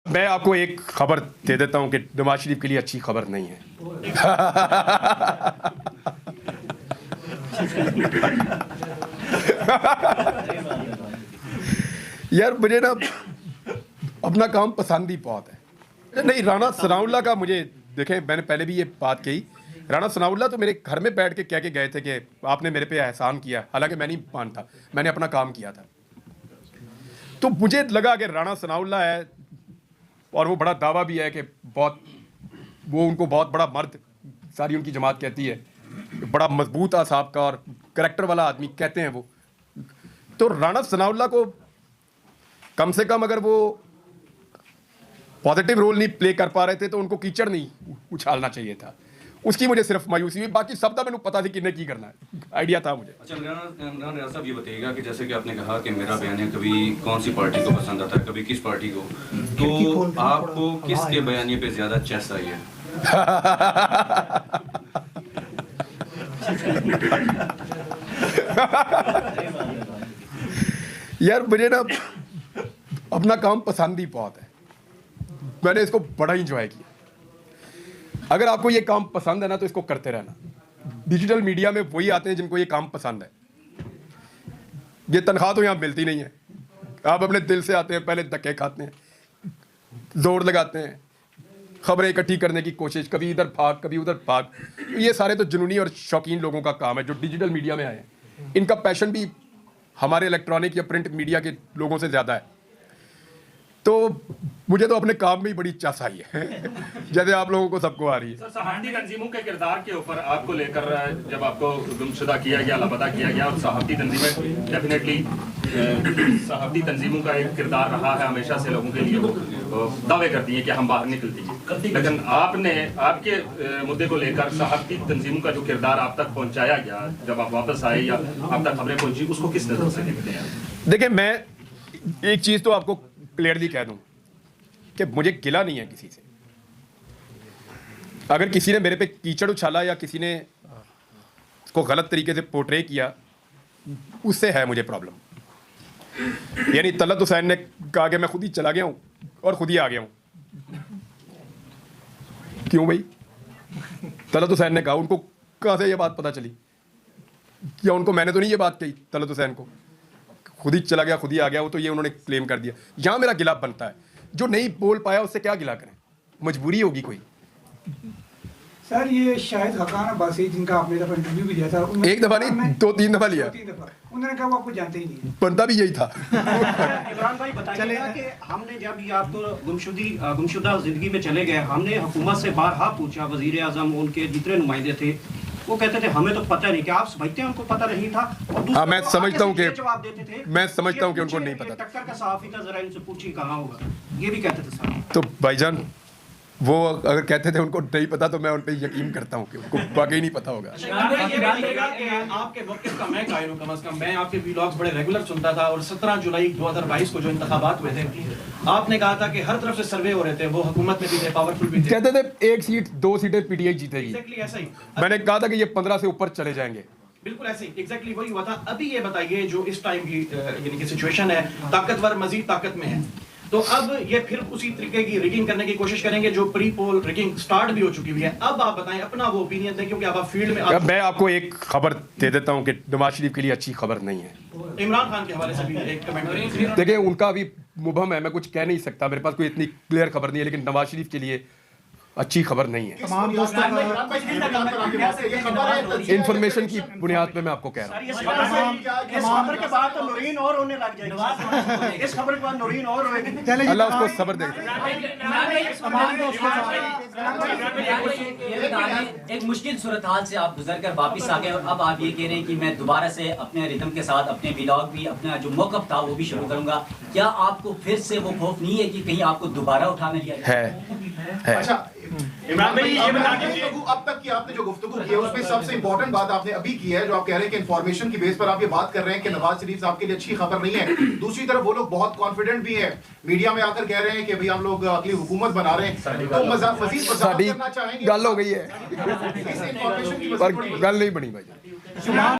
मैं आपको एक खबर दे देता हूं कि नवाज शरीफ के लिए अच्छी खबर नहीं है। यार मुझे ना अपना काम पसंद ही बहुत है। नहीं, राणा सनाउल्लाह का मुझे देखें, मैंने पहले भी ये बात कही, राणा सनाउल्लाह तो मेरे घर में बैठ के कह के गए थे कि आपने मेरे पे एहसान किया, हालांकि मैं नहीं मानता, मैंने अपना काम किया था। तो मुझे लगा कि राणा सनाउल्लाह है और वो बड़ा दावा भी है कि वो उनको बहुत बड़ा मर्द सारी उनकी जमात कहती है, बड़ा मजबूत आसाब का और करैक्टर वाला आदमी कहते हैं वो। तो राणा सनाउल्लाह को कम से कम अगर वो पॉजिटिव रोल नहीं प्ले कर पा रहे थे तो उनको कीचड़ नहीं उछालना चाहिए था। उसकी मुझे सिर्फ मायूसी हुई, बाकी सब तो मैंने पता थी किन्हें की करना है, आइडिया था मुझे। अच्छा इमरान रियाज साहब, ये बताइएगा कि जैसे कि आपने कहा कि मेरा बयानिया कभी कौन सी पार्टी को पसंद आता है, कभी किस पार्टी को, तो आपको किसके बयानिए पे ज्यादा चेस आई है? यार मुझे ना अपना काम पसंद ही बहुत है, मैंने इसको बड़ा इंजॉय किया। अगर आपको ये काम पसंद है ना तो इसको करते रहना। डिजिटल मीडिया में वही आते हैं जिनको ये काम पसंद है। ये तनख्वाह तो यहाँ मिलती नहीं है, आप अपने दिल से आते हैं, पहले धक्के खाते हैं, जोर लगाते हैं, खबरें इकट्ठी करने की कोशिश, कभी इधर भाग कभी उधर भाग। ये सारे तो जुनूनी और शौकीन लोगों का काम है जो डिजिटल मीडिया में आए हैं। इनका पैशन भी हमारे इलेक्ट्रॉनिक या प्रिंट मीडिया के लोगों से ज़्यादा है। तो मुझे तो अपने काम में ही बड़ी चास आई है जैसे आप लोगों को सबको आ रही है। सर, सहाफ़ती तंजीमों के किरदार के ऊपर आपको लेकर जब आपको गुमशुदा किया गया, लापता किया गया, और सहाफ़ती तंजीमें डेफिनेटली सहाफ़ती तंजीमों का एक किरदार रहा है हमेशा से, लोगों के लिए वो दावे करती हैं कि हम बाहर निकलती हैं, लेकिन आपने आपके मुद्दे को लेकर सहाफ़ती तंजीमों का जो किरदार आप तक पहुँचाया गया, जब आप वापस आए या आप तक खबरें पहुँची, उसको किस नज़र से देखते हैं? देखिए, मैं एक चीज़ तो आपको क्लियरली कह दूं कि मुझे गिला नहीं है किसी से। अगर किसी ने मेरे पे कीचड़ उछाला या किसी ने इसको गलत तरीके से पोर्ट्रे किया, उससे है मुझे प्रॉब्लम। यानी तलत हुसैन ने कहा कि मैं खुद ही चला गया हूं और खुद ही आ गया हूं। क्यों भाई? तलत हुसैन ने कहा, उनको कहां से ये बात पता चली? क्या उनको मैंने तो नहीं ये बात कही तलत हुसैन को? खुद ही चला गया, खुद ही आ गया, वो तो ये उन्होंने क्लेम कर दिया। यहाँ मेरा गिला बनता है, जो नहीं बोल पाया उससे क्या गिला करें, मजबूरी होगी कोई। सर, ये शायद हकान अब्बासी जिनका आपने दफा इंटरव्यू भी दिया था, एक दफा नहीं, दो तीन दफा लिया। उन्होंने कहा वो आपको जानते ही नहीं। बनता भी यही था। इमरान भाई बताइएगा कि हमने जब ये आप तो गुमशुदा जिंदगी में चले गए, हमने हुकूमत से बारहा पूछा, वजीर आजम उनके जितने नुमाइंदे थे वो कहते थे हमें तो पता नहीं, कि आप समझते हैं उनको पता नहीं था? हाँ, मैं समझता हूँ कि जवाब देते थे, मैं समझता हूँ कि उनको नहीं पता था। टक्कर का सहाफी था, जरा इनसे पूछिए कहाँ होगा, ये भी कहते थे सर। तो भाईजान, वो अगर कहते थे उनको नहीं पता तो मैं उन पर यकीन करता हूँ कि उनको वाकई नहीं पता होगा। आपके वक्त का मैं कायल हूं, कम से कम मैं आपके व्लॉग्स बड़े रेगुलर सुनता था, और 17 जुलाई 2022 को जो इंतखाबात हुए थे, आपने कहा था कि हर तरफ से सर्वे हो रहे थे, वो हुकूमत में भी थे, पावरफुल भी थे, कहते थे एक सीट 2 सीटें पीटीआई जीतेगी। एग्जैक्टली ऐसा ही मैंने कहा था कि ये 15 से ऊपर चले जाएंगे। बिल्कुल ऐसे ही एग्जैक्टली वही हुआ था। अभी ये बताइए, जो इस टाइम की यानी कि सिचुएशन है, ताकतवर मजीद ताकत में है, तो अब ये फिर उसी तरीके की रिगिंग करने की कोशिश करेंगे जो प्री पोल रिगिंग स्टार्ट भी हो चुकी हुई है। अब आप बताएं अपना वो ओपिनियन दें, क्योंकि अब आप फील्ड में मैं आपको एक खबर दे देता हूं कि नवाज शरीफ के लिए अच्छी खबर नहीं है। इमरान खान के हवाले से भी एक कमेंट। देखिए, उनका अभी मुबहम है, मैं कुछ कह नहीं सकता, मेरे पास कोई इतनी क्लियर खबर नहीं है, लेकिन नवाज शरीफ के लिए अच्छी खबर नहीं है। इंफॉर्मेशन की बुनियाद पे मैं आपको कह रहा हूँ। इस खबर के बाद तो नूरीन और होने लग जाएगी, इस खबर के बाद नूरीन और होएगी। अल्लाह उसको सब्र दे। एक मुश्किल सूरत हाल से आप गुजर कर वापिस आ गए और अब आप ये कह रहे हैं कि मैं दोबारा से अपने रिदम के साथ अपने व्लॉग भी, अपना जो मौक़िफ़ था वो भी शुरू करूंगा। क्या आपको फिर से वो खौफ नहीं है कि कहीं आपको दोबारा उठा में लिया है? अच्छा इमरान भाई, ये बता दीजिए, अब तक की आपने जो गुफ्तगू की है उसमें सबसे इंपॉर्टेंट बात आपने अभी की है, जो आप कह रहे हैं कि इंफॉर्मेशन की बेस पर आप ये बात कर रहे हैं कि नवाज शरीफ साहब के लिए अच्छी खबर नहीं है। दूसरी तरफ वो लोग बहुत कॉन्फिडेंट भी है, मीडिया में आकर कह रहे हैं कि भाई हम लोग अगली हुकूमत बना रहे हैं, तो मजीद साडी गल हो गई है, पर गल नहीं बनी भाई।